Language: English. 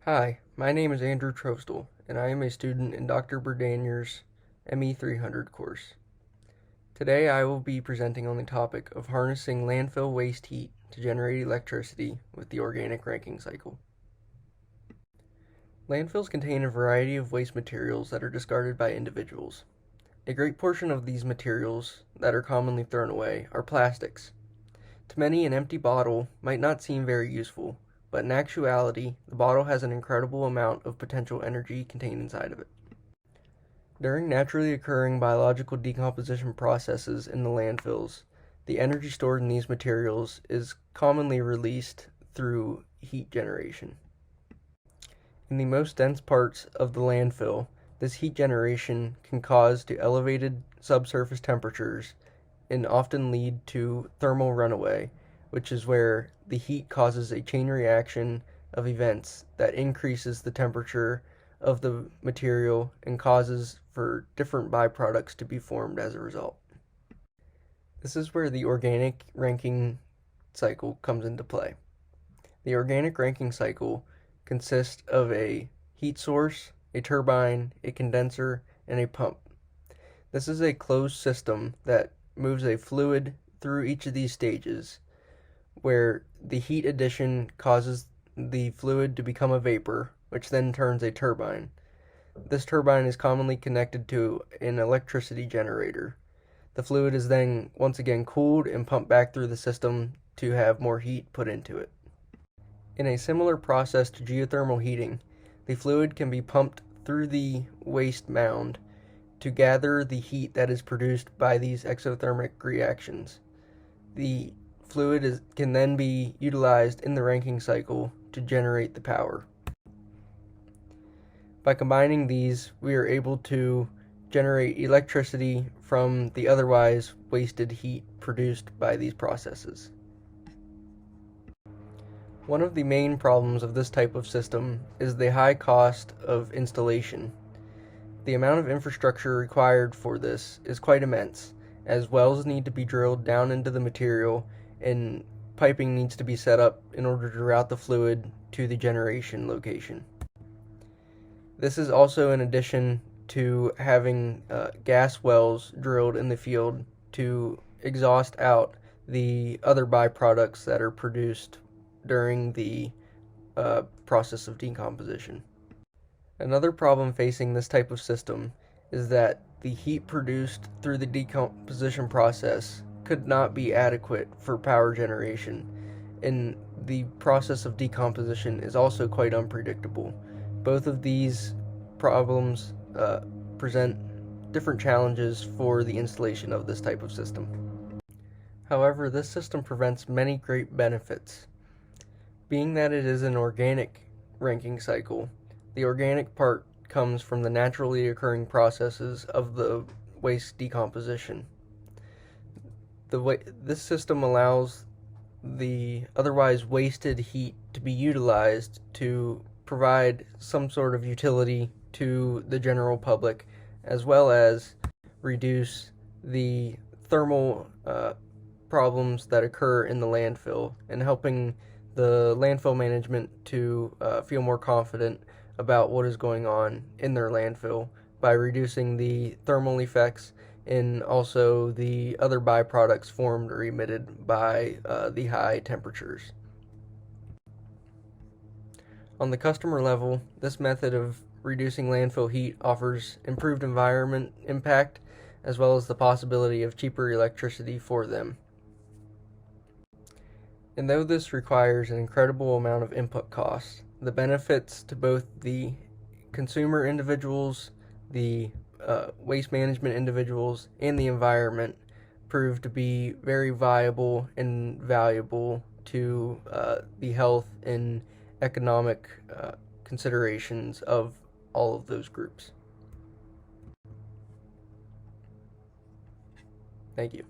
Hi, my name is Andrew Trostle, and I am a student in Dr. Berdanier's ME300 course. Today I will be presenting on the topic of harnessing landfill waste heat to generate electricity with the organic ranking cycle. Landfills contain a variety of waste materials that are discarded by individuals. A great portion of these materials that are commonly thrown away are plastics. To many, an empty bottle might not seem very useful, but in actuality, the bottle has an incredible amount of potential energy contained inside of it. During naturally occurring biological decomposition processes in the landfills, the energy stored in these materials is commonly released through heat generation. In the most dense parts of the landfill, this heat generation can cause to elevated subsurface temperatures and often lead to thermal runaway, which is where the heat causes a chain reaction of events that increases the temperature of the material and causes for different byproducts to be formed as a result. This is where the organic ranking cycle comes into play. The organic ranking cycle consists of a heat source, a turbine, a condenser, and a pump. This is a closed system that moves a fluid through each of these stages, where the heat addition causes the fluid to become a vapor, which then turns a turbine. This turbine is commonly connected to an electricity generator. The fluid is then once again cooled and pumped back through the system to have more heat put into it. In a similar process to geothermal heating, the fluid can be pumped through the waste mound to gather the heat that is produced by these exothermic reactions. The fluid can then be utilized in the ranking cycle to generate the power. By combining these, we are able to generate electricity from the otherwise wasted heat produced by these processes. One of the main problems of this type of system is the high cost of installation. The amount of infrastructure required for this is quite immense, as wells need to be drilled down into the material and piping needs to be set up in order to route the fluid to the generation location. This is also in addition to having gas wells drilled in the field to exhaust out the other byproducts that are produced during the process of decomposition. Another problem facing this type of system is that the heat produced through the decomposition process could not be adequate for power generation, and the process of decomposition is also quite unpredictable. Both of these problems present different challenges for the installation of this type of system. However, this system prevents many great benefits. Being that it is an organic ranking cycle, the organic part comes from the naturally occurring processes of the waste decomposition. This system allows the otherwise wasted heat to be utilized to provide some sort of utility to the general public, as well as reduce the thermal problems that occur in the landfill, and helping the landfill management to feel more confident about what is going on in their landfill by reducing the thermal effects and also the other byproducts formed or emitted by the high temperatures. On the customer level, this method of reducing landfill heat offers improved environment impact as well as the possibility of cheaper electricity for them. And though this requires an incredible amount of input costs, the benefits to both the consumer individuals, the waste management individuals, and the environment prove to be very viable and valuable to the health and economic considerations of all of those groups. Thank you.